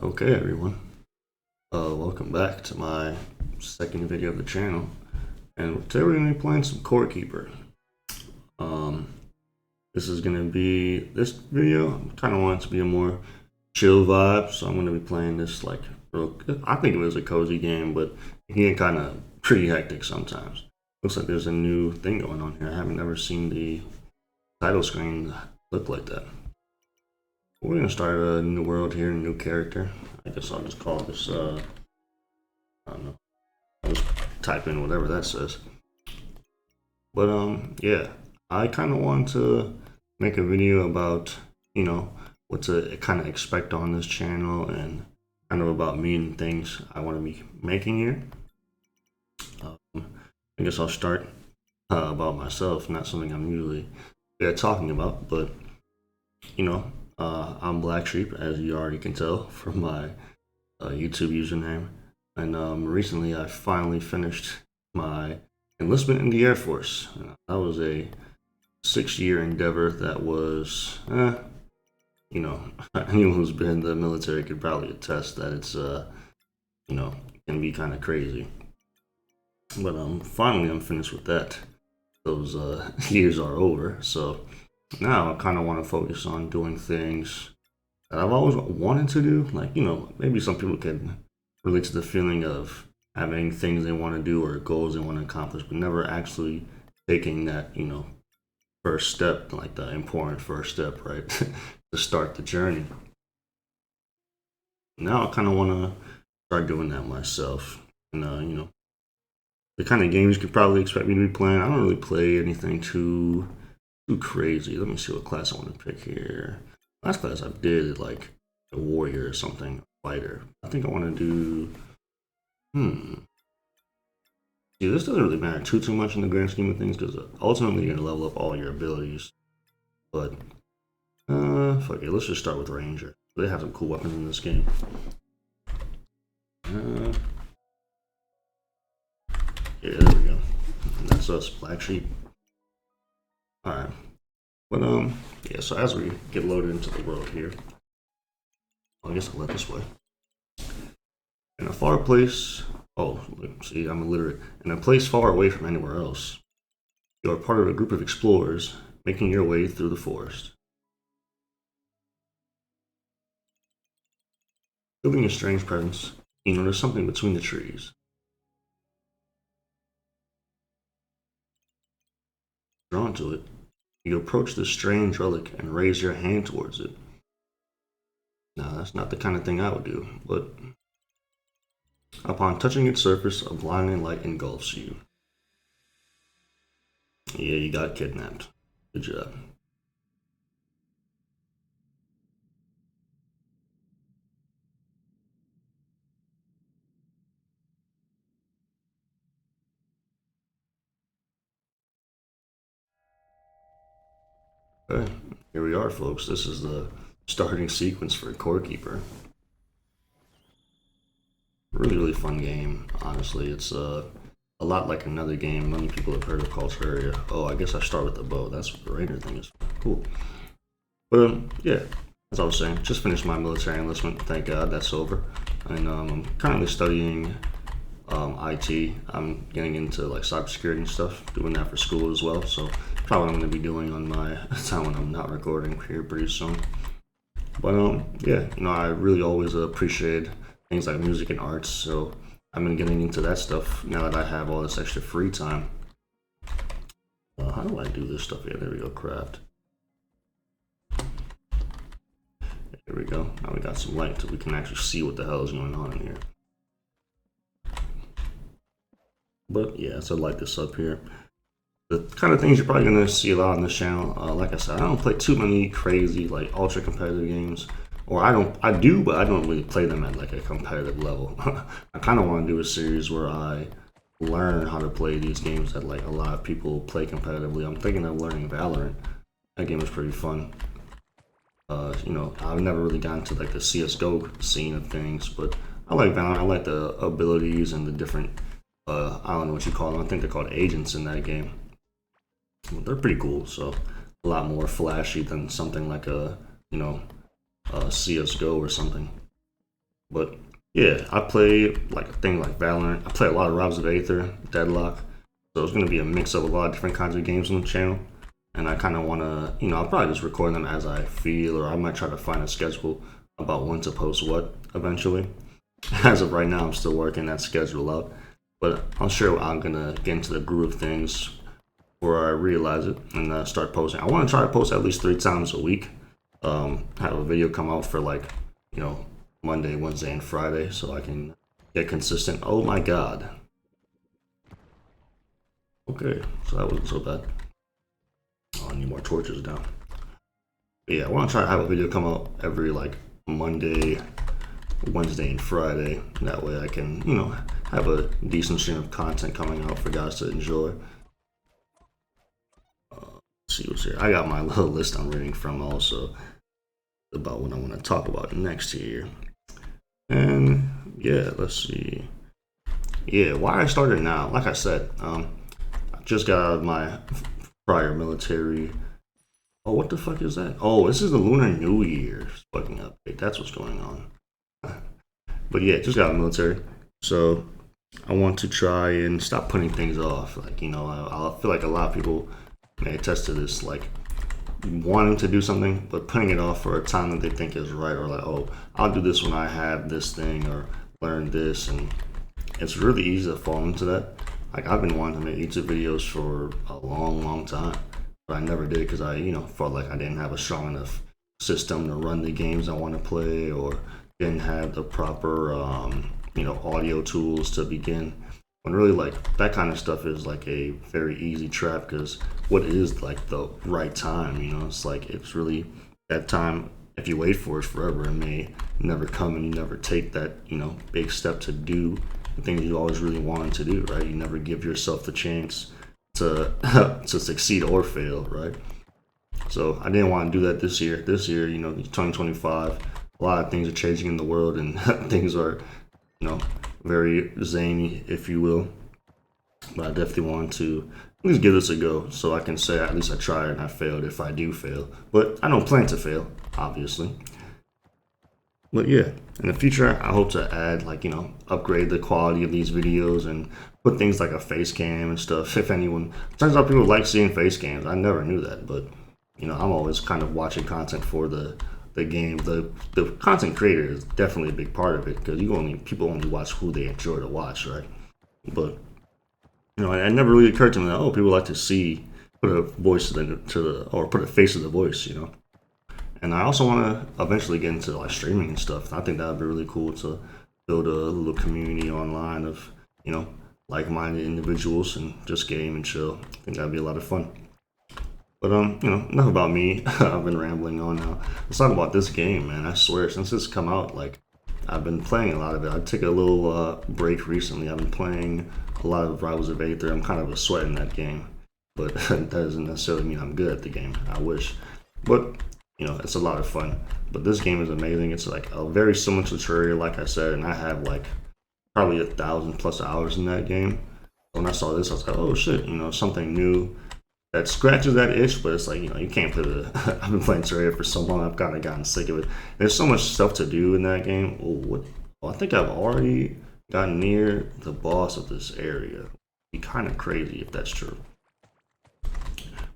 Okay, everyone. Welcome back to my second video of the channel. And today we're going to be playing some Core Keeper. Um, this is going to be this video. I kind of want it to be a more chill vibe, so I'm going to be playing this like real. I think it was a cozy game, but it can get kind of pretty hectic sometimes. Looks like there's a new thing going on here. I haven't ever seen the title screen look like that. We're gonna start a new world here, a new character. I guess I'll just call this, I don't know. I'll just type in whatever that says. But, yeah. I kind of want to make a video about, what to kind of expect on this channel and kind of about me and things I want to be making here. I guess I'll start about myself, not something I'm usually talking about, but, I'm Black Sheep, as you already can tell from my YouTube username. And recently I finally finished my enlistment in the Air Force. That was a 6-year endeavor that was, anyone who's been in the military could probably attest that it's, can be kind of crazy. But finally I'm finished with that. Those years are over, so now I kind of want to focus on doing things that I've always wanted to do. Like, maybe some people can relate to the feeling of having things they want to do or goals they want to accomplish, but never actually taking that, first step, like the important first step, right? To start the journey. Now I kind of want to start doing that myself. And, the kind of games you could probably expect me to be playing. I don't really play anything too crazy. Let me see what class I want to pick here. Last class I did like a warrior or something, a fighter. I think I want to do. See, this doesn't really matter too much in the grand scheme of things because ultimately you're gonna level up all your abilities. But fuck it. Let's just start with ranger. They have some cool weapons in this game. Yeah, there we go. And that's us, Black Sheep. Alright. But, yeah, so as we get loaded into the world here, I guess I'll let this way. In a far place, see, I'm illiterate. In a place far away from anywhere else, you are part of a group of explorers making your way through the forest. Feeling a strange presence, you notice something between the trees. Drawn to it, you approach this strange relic and raise your hand towards it. Now, that's not the kind of thing I would do, but upon touching its surface, a blinding light engulfs you. Yeah, you got kidnapped. Good job. Okay, here we are, folks. This is the starting sequence for Core Keeper. Really fun game, honestly. It's a lot like another game many people have heard of called Terraria. Oh, I guess I start with the bow. That's what the Ranger thing is. Cool. But yeah, as I was saying, just finished my military enlistment. Thank God that's over. And I'm currently studying IT. I'm getting into like cybersecurity and stuff, doing that for school as well. So probably what I'm going to be doing on my time when I'm not recording here pretty soon. But yeah, I really always appreciated things like music and arts. So I've been getting into that stuff now that I have all this extra free time. How do I do this stuff here? There we go, craft. Here we go. Now we got some light so we can actually see what the hell is going on in here. But yeah, so I light this up here. The kind of things you're probably gonna see a lot on this channel. Like I said, I don't play too many crazy like ultra competitive games, or I do, but I don't really play them at like a competitive level. I kind of want to do a series where I learn how to play these games that like a lot of people play competitively. I'm thinking of learning Valorant. That game is pretty fun. I've never really gotten to like the CS:GO scene of things, but I like Valorant. I like the abilities and the different, I don't know what you call them. I think they're called agents in that game. They're pretty cool, so a lot more flashy than something like a CS:GO or something. But yeah, I play like a thing like Valorant. I play a lot of Robs of Aether, Deadlock. So it's gonna be a mix of a lot of different kinds of games on the channel. And I kind of want to, I'll probably just record them as I feel, or I might try to find a schedule about when to post what eventually. As of right now, I'm still working that schedule out, but I'm sure I'm gonna get into the groove of things before I realize it and start posting. I want to try to post at least 3 times a week. Have a video come out for like, Monday, Wednesday, and Friday, so I can get consistent. Oh my God. Okay, so that wasn't so bad. Oh, I need more torches down. But yeah, I want to try to have a video come out every like Monday, Wednesday, and Friday. That way I can, have a decent stream of content coming out for guys to enjoy. Let's see what's here. I got my little list I'm reading from also about what I want to talk about next here. And yeah, let's see. Yeah, why I started now, like I said, I just got out of my prior military. Oh, what the fuck is that? Oh, this is the Lunar New Year fucking update. That's what's going on. But yeah, just got out of the military. So I want to try and stop putting things off. Like, I feel like a lot of people may attest to this, like wanting to do something, but putting it off for a time that they think is right, or like, oh, I'll do this when I have this thing or learn this. And it's really easy to fall into that. Like, I've been wanting to make YouTube videos for a long time, but I never did because I, felt like I didn't have a strong enough system to run the games I want to play, or didn't have the proper, audio tools to begin. When really, like, that kind of stuff is like a very easy trap, because what is like the right time? It's like, it's really that time. If you wait for it forever, it may never come, and you never take that, big step to do the things you always really wanted to do, right? You never give yourself the chance to to succeed or fail, right? So I didn't want to do that this year. This year, 2025, a lot of things are changing in the world, and things are, very zany, if you will. But I definitely want to at least give this a go, so I can say at least I tried and I failed if I do fail. But I don't plan to fail, obviously. But yeah, in the future, I hope to add, like, upgrade the quality of these videos and put things like a face cam and stuff. If anyone, turns out people like seeing face cams. I never knew that, but I'm always kind of watching content for the game. The content creator is definitely a big part of it, because people only watch who they enjoy to watch, right? But it never really occurred to me that, oh, people like to put a voice or put a face to the voice, And I also want to eventually get into like streaming and stuff. I think that would be really cool to build a little community online of, like-minded individuals and just game and chill. I think that'd be a lot of fun. But enough about me. I've been rambling on now. Let's talk about this game, man. I swear, since it's come out, like, I've been playing a lot of it. I took a little break recently. I've been playing a lot of Rivals of Aether. I'm kind of a sweat in that game, but that doesn't necessarily mean I'm good at the game. I wish, but it's a lot of fun. But this game is amazing. It's like a very similar tutorial, like I said, and I have like probably 1,000+ hours in that game. When I saw this, I was like, oh shit, something new that scratches that itch. But it's like, you can't play I've been playing Terraria for so long, I've kind of gotten sick of it. There's so much stuff to do in that game. I think I've already gotten near the boss of this area. It'd be kind of crazy if that's true.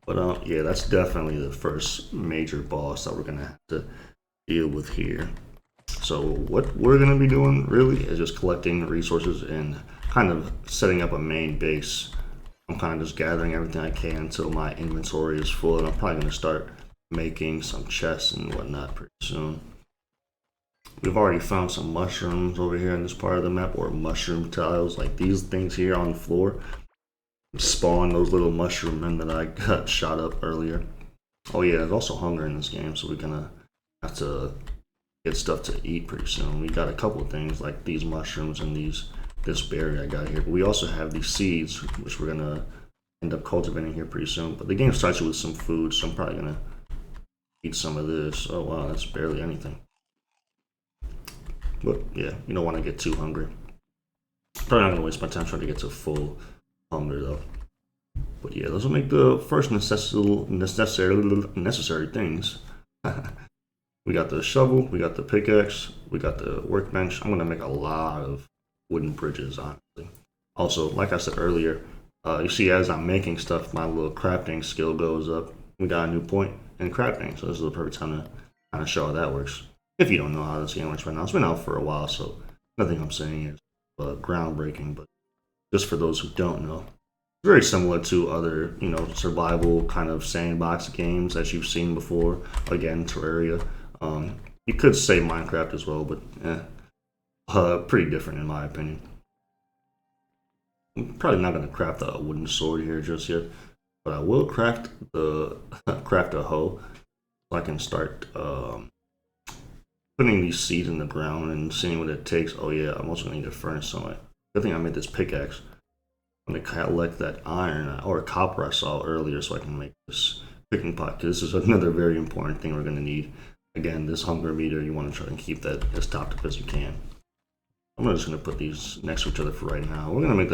But yeah, that's definitely the first major boss that we're gonna have to deal with here. So what we're gonna be doing really is just collecting resources and kind of setting up a main base. I'm kind of just gathering everything I can until my inventory is full, and I'm probably gonna start making some chests and whatnot pretty soon. We've already found some mushrooms over here in this part of the map, or mushroom tiles, like these things here on the floor. Spawn those little mushroom men that I got shot up earlier. Oh yeah, there's also hunger in this game, so we're gonna have to get stuff to eat pretty soon. We got a couple of things like these mushrooms and this berry I got here, but we also have these seeds which we're gonna end up cultivating here pretty soon. But the game starts you with some food, so I'm probably gonna eat some of this. Oh wow, that's barely anything. But yeah, you don't want to get too hungry. Probably not gonna waste my time trying to get to full hunger though. But yeah, those will make the first necessary things. We got the shovel, we got the pickaxe, we got the workbench. I'm gonna make a lot of wooden bridges, honestly. Also, like I said earlier, you see as I'm making stuff, my little crafting skill goes up. We got a new point in crafting, so this is the perfect time to kind of show how that works. If you don't know how this game works right now, it's been out for a while, so nothing I'm saying is groundbreaking, but just for those who don't know, very similar to other, survival kind of sandbox games that you've seen before. Again, Terraria. You could say Minecraft as well, but pretty different in my opinion. I'm probably not gonna craft a wooden sword here just yet, but I will craft craft a hoe so I can start putting these seeds in the ground and seeing what it takes. Oh yeah, I'm also gonna need a furnace somewhere. Good thing I made this pickaxe. I'm gonna collect that iron or copper I saw earlier so I can make this cooking pot, because this is another very important thing we're gonna need. Again, this hunger meter, you want to try and keep that as topped up as you can. I'm just gonna put these next to each other for right now. We're gonna make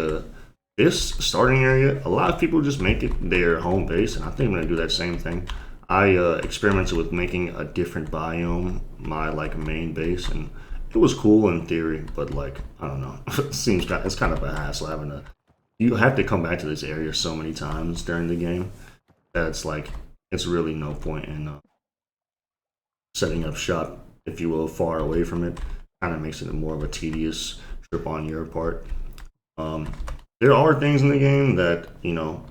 this starting area. A lot of people just make it their home base, and I think I'm gonna do that same thing. I experimented with making a different biome my main base, and it was cool in theory, but I don't know. It's kind of a hassle having to. You have to come back to this area so many times during the game that it's really no point in setting up shop, if you will, far away from it. Kind of makes it more of a tedious trip on your part. There are things in the game that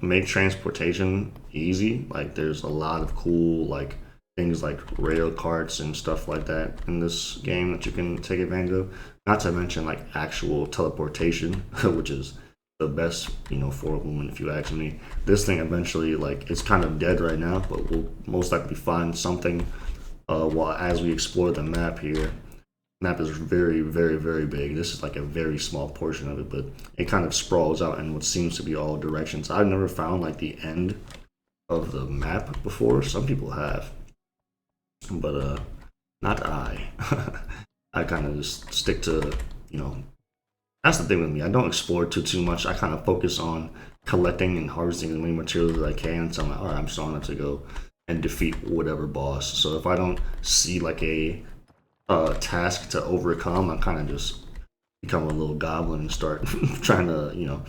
make transportation easy. There's a lot of cool things like rail carts and stuff like that in this game that you can take advantage of. Not to mention actual teleportation, which is the best for a woman, if you ask me. This thing eventually it's kind of dead right now, but we'll most likely find something as we explore the map here. Map is very, very, very big. This is a very small portion of it, but it kind of sprawls out in what seems to be all directions. I've never found the end of the map before. Some people have, but not I. I kind of just stick to that's the thing with me. I don't explore too much. I kind of focus on collecting and harvesting as many materials as I can. So I'm all right, I'm strong enough to go and defeat whatever boss. So if I don't see a task to overcome, I kind of just become a little goblin and start trying to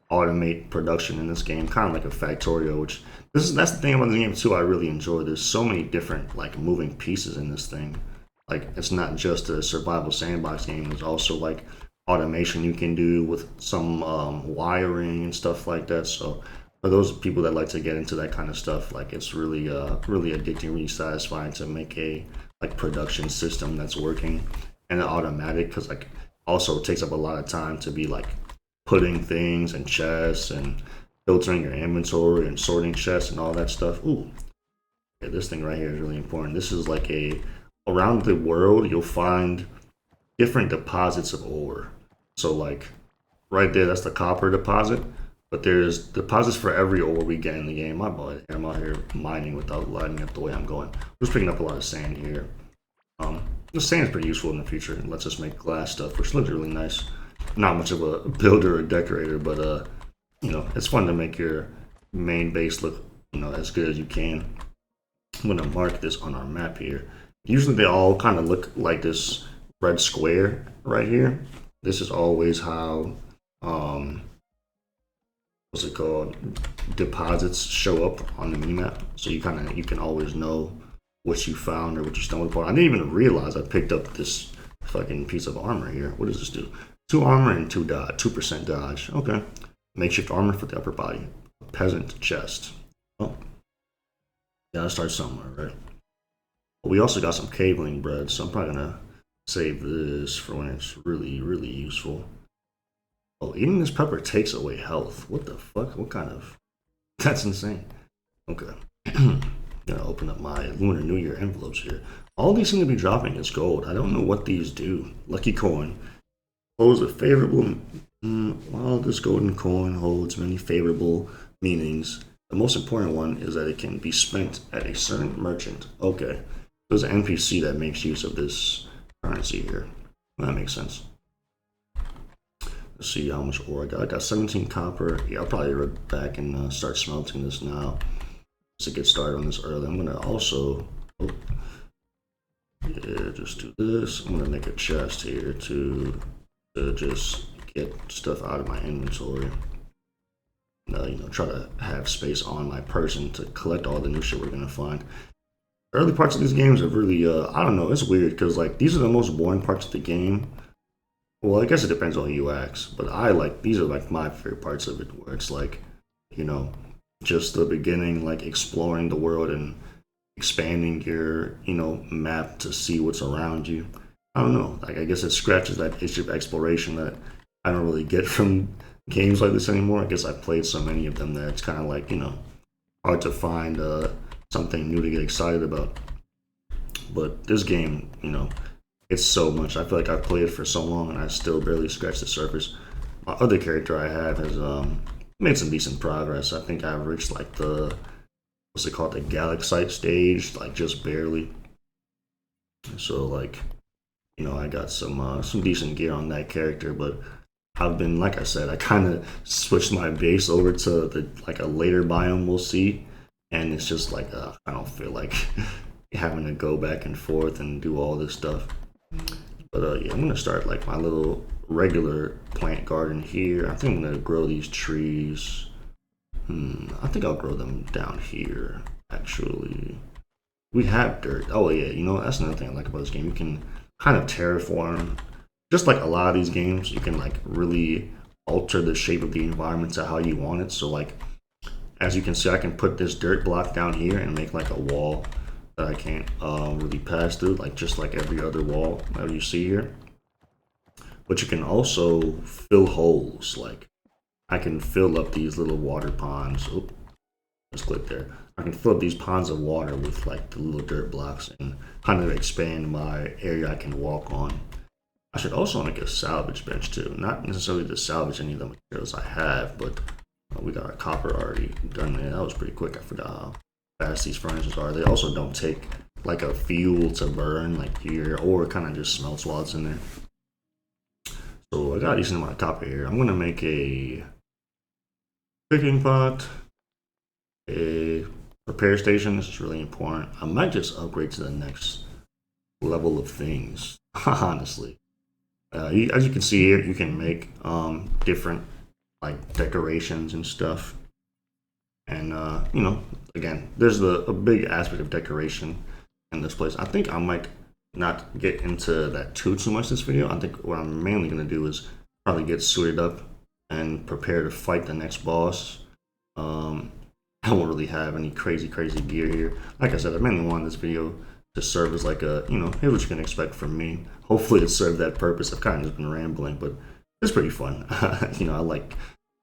automate production in this game, kind of like a Factorio. Which that's the thing about the game too. I really enjoy. There's so many different moving pieces in this thing. It's not just a survival sandbox game. There's also automation you can do with some wiring and stuff like that. So for those people that like to get into that kind of stuff, it's really really addicting, really satisfying to make a production system that's working and automatic, because also it takes up a lot of time to be putting things in chests and filtering your inventory and sorting chests and all that stuff. Ooh, yeah, this thing right here is really important. This is around the world you'll find different deposits of ore. So right there, that's the copper deposit, but there's deposits for every ore we get in the game. My boy, I'm out here mining without lighting up the way I'm going. I'm just picking up a lot of sand here. The sand is pretty useful in the future. It lets us make glass stuff, which looks really nice. Not much of a builder or decorator, but it's fun to make your main base look as good as you can. I'm gonna mark this on our map here. Usually they all kind of look like this red square right here. This is always how what's it called, deposits show up on the minimap. So you can always know what you found or what you stumbled upon. I didn't even realize I picked up this fucking piece of armor here. What does this do? 2 armor and 2% dodge. Okay. Makeshift armor for the upper body. Peasant chest. Oh. Gotta start somewhere, right? But we also got some caveling bread, so I'm probably gonna save this for when it's really, really useful. Oh, eating this pepper takes away health. What the fuck? What kind of... That's insane. Okay. Gonna open up my Lunar New Year envelopes here. All these seem to be dropping as gold. I don't know what these do. Lucky coin. Holds a favorable... While this golden coin holds many favorable meanings, the most important one is that it can be spent at a certain merchant. Okay. There's an NPC that makes use of this currency here. That makes sense. Let's see how much ore I got. I got 17 copper. Yeah, I'll probably run back and start smelting this now. To get started on this early. I'm gonna also Yeah, just do this. I'm gonna make a chest here to just get stuff out of my inventory. Try to have space on my person to collect all the new shit we're gonna find. Early parts of these games are really, I don't know, it's weird because like these are the most boring parts of the game. Well, I guess it depends on who you ask, but these are like my favorite parts of it, where it's like, you know, just the beginning, like exploring the world and expanding your, map to see what's around you. I don't know. Like I guess it scratches that itch of exploration that I don't really get from games like this anymore. I guess I've played so many of them that it's kind of like hard to find something new to get excited about. But this game, it's so much. I feel like I've played it for so long and I still barely scratched the surface. My other character I have has made some decent progress. I think I've reached like the what's it called, the Galaxite stage, like just barely. So like, I got some decent gear on that character, but I've been, like I said, I kind of switched my base over to the like a later biome we'll see, and it's just like I don't feel like having to go back and forth and do all this stuff. But yeah, I'm gonna start like my little regular plant garden here. I think I'm gonna grow these trees. I think I'll grow them down here. Actually, we have dirt. Oh yeah, that's another thing I like about this game. You can kind of terraform, just like a lot of these games. You can like really alter the shape of the environment to how you want it. So like, as you can see, I can put this dirt block down here and make like a wall that I can't really pass through, like just like every other wall that you see here. But you can also fill holes. Like I can fill up these little water ponds. Oop, let's click there. I can fill up these ponds of water with like the little dirt blocks and kind of expand my area I can walk on. I should also make a salvage bench too. Not necessarily to salvage any of the materials I have, but we got our copper already done there. That was pretty quick. I forgot how fast these furnaces are. They also don't take like a fuel to burn like here, or it kind of just smelts while it's in there. So I got a decent amount of copper here. I'm gonna make a cooking pot, a repair station. This is really important. I might just upgrade to the next level of things, honestly. As you can see here, you can make different like decorations and stuff. And again, there's a big aspect of decoration in this place. I think I might not get into that too much this video. I think what I'm mainly gonna do is probably get suited up and prepare to fight the next boss. I don't really have any crazy gear here. Like I said, I mainly wanted this video to serve as like a, here's what you can expect from me. Hopefully it served that purpose. I've kind of just been rambling, but it's pretty fun. I like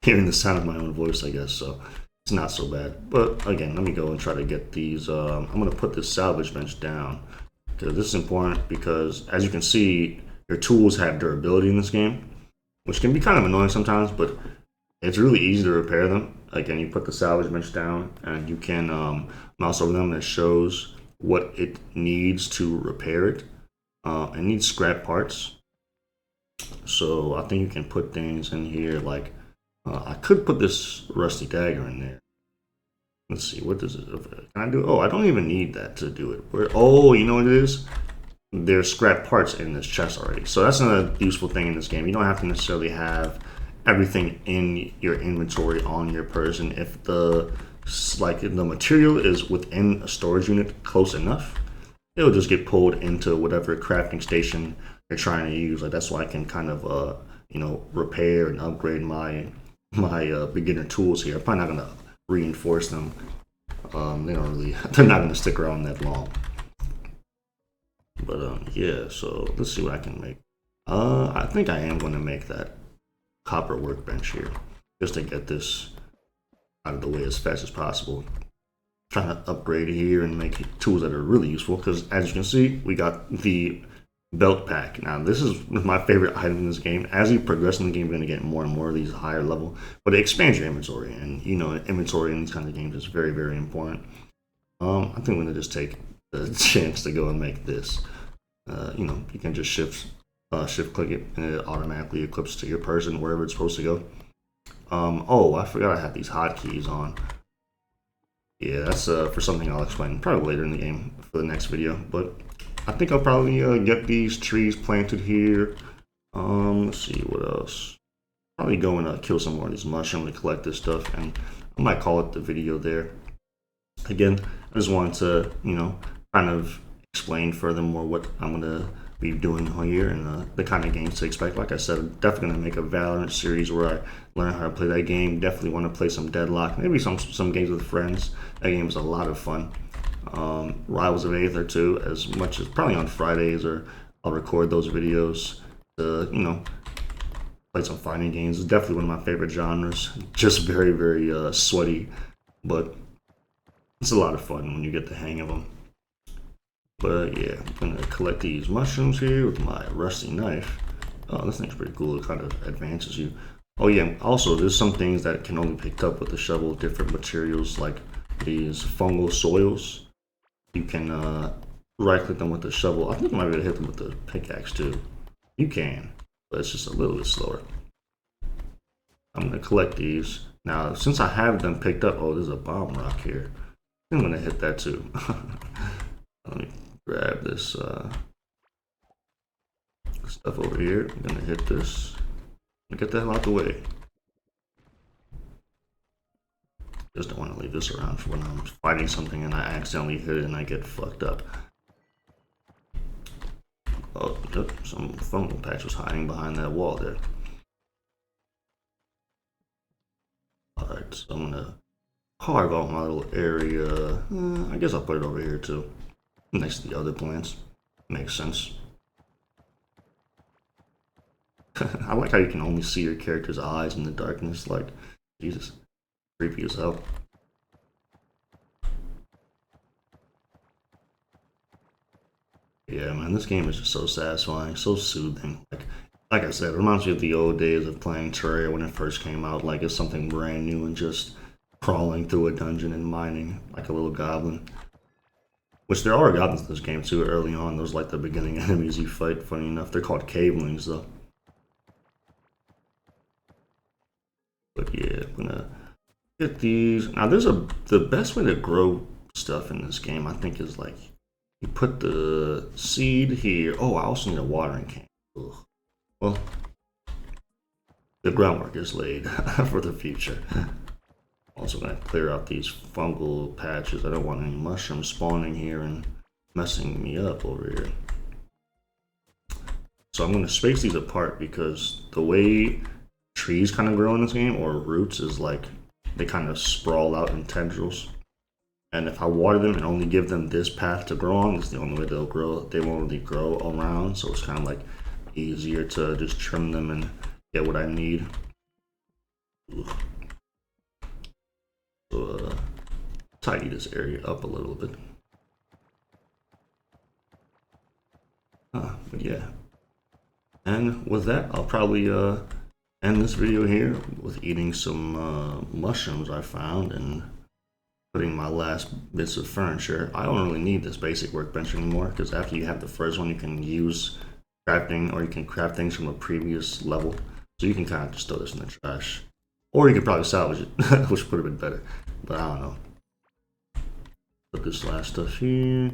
hearing the sound of my own voice, I guess, so it's not so bad. But again, let me go and try to get these. I'm going to put this salvage bench down because this is important because, as you can see, your tools have durability in this game, which can be kind of annoying sometimes, but it's really easy to repair them. Again, you put the salvage bench down and you can mouse over them, and it shows what it needs to repair it. It needs scrap parts. So I think you can put things in here like, I could put this rusty dagger in there. Let's see, what does it, can I do? Oh, I don't even need that to do it. Oh, you know what it is? There's scrap parts in this chest already. So that's another useful thing in this game. You don't have to necessarily have everything in your inventory on your person. If the material is within a storage unit close enough, it'll just get pulled into whatever crafting station you're trying to use. Like that's why I can kind of repair and upgrade my beginner tools here. I'm probably not gonna reinforce them. They're not gonna stick around that long. But yeah, so let's see what I can make. I think I am gonna make that copper workbench here just to get this out of the way as fast as possible. Trying to upgrade here and make tools that are really useful because, as you can see, we got the belt pack. Now this is my favorite item in this game. As you progress in the game, you're going to get more and more of these higher level, but it expands your inventory, and inventory in these kinds of games is very important. I think I'm going to just take the chance to go and make this. You can just shift click it and it automatically equips to your person wherever it's supposed to go. Oh, I forgot I had these hotkeys on. Yeah, that's for something I'll explain probably later in the game for the next video. But I think I'll probably get these trees planted here. Let's see what else. Probably go and kill some more of these mushrooms to collect this stuff, and I might call it the video there. Again, I just wanted to, kind of explain furthermore what I'm gonna be doing here and the kind of games to expect. Like I said, I'm definitely gonna make a Valorant series where I learn how to play that game. Definitely want to play some Deadlock, maybe some games with friends. That game is a lot of fun. Rivals of Aether too, as much as probably on Fridays, or I'll record those videos to, play some fighting games. It's definitely one of my favorite genres. Just very, very sweaty, but it's a lot of fun when you get the hang of them. But yeah, I'm gonna collect these mushrooms here with my rusty knife. Oh, this thing's pretty cool. It kind of advances you. Oh yeah, also there's some things that can only be picked up with the shovel, different materials like these fungal soils. You can right click them with the shovel. I think I might be able to hit them with the pickaxe too. You can, but it's just a little bit slower. I'm gonna collect these. Now, since I have them picked up, oh, there's a bomb rock here. I'm gonna hit that too. Let me grab this stuff over here. I'm gonna hit this. Get the hell out the way. Just don't want to leave this around for when I'm fighting something and I accidentally hit it and I get fucked up. Oh, yep, some fungal patch was hiding behind that wall there. Alright, so I'm gonna carve out my little area. I guess I'll put it over here too, next to the other plants. Makes sense. I like how you can only see your character's eyes in the darkness. Like, Jesus, creepy as hell. Yeah, man, this game is just so satisfying, so soothing. Like I said, it reminds me of the old days of playing Terraria when it first came out. Like it's something brand new and just crawling through a dungeon and mining like a little goblin. Which there are goblins in this game too. Early on, those like the beginning enemies you fight. Funny enough, they're called cavelings though. But yeah, I'm gonna get these. Now the best way to grow stuff in this game, I think, is like you put the seed here. Oh, I also need a watering can. Ugh. Well, the groundwork is laid for the future. Also gonna clear out these fungal patches. I don't want any mushrooms spawning here and messing me up over here. So I'm gonna space these apart because the way trees kind of grow in this game, or roots, is like they kind of sprawl out in tendrils. And if I water them and only give them this path to grow on, this is the only way they'll grow. They won't really grow around, so it's kind of like easier to just trim them and get what I need. So tidy this area up a little bit. But yeah. And with that, I'll probably end this video here with eating some mushrooms I found and putting my last bits of furniture. I don't really need this basic workbench anymore because after you have the first one, you can use crafting, or you can craft things from a previous level. So you can kind of just throw this in the trash. Or you could probably salvage it, which would have been better. But I don't know. Put this last stuff here.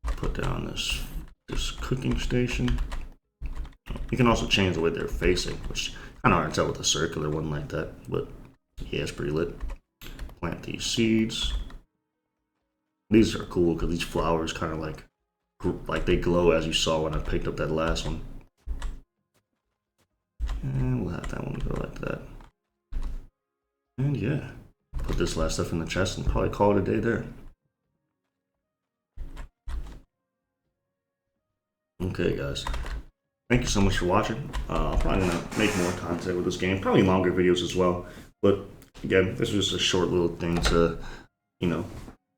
Put down this cooking station. You can also change the way they're facing, which kind of hard to tell with a circular one like that. But yeah, it's pretty lit. Plant these seeds. These are cool because these flowers kind of like they glow, as you saw when I picked up that last one. And we'll have that one go like that. And yeah, put this last stuff in the chest and probably call it a day there. Okay, guys. Thank you so much for watching. I'm probably going to make more content with this game, probably longer videos as well. But again, this was just a short little thing to,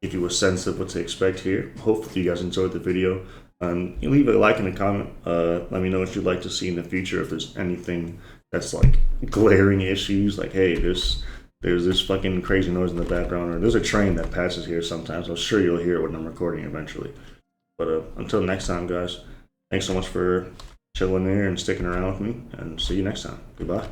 give you a sense of what to expect here. Hopefully you guys enjoyed the video. You leave a like and a comment. Let me know what you'd like to see in the future. If there's anything that's like glaring issues, like, hey, there's this fucking crazy noise in the background, or there's a train that passes here sometimes. I'm sure you'll hear it when I'm recording eventually. But until next time, guys, thanks so much for chilling there and sticking around with me, and see you next time. Goodbye.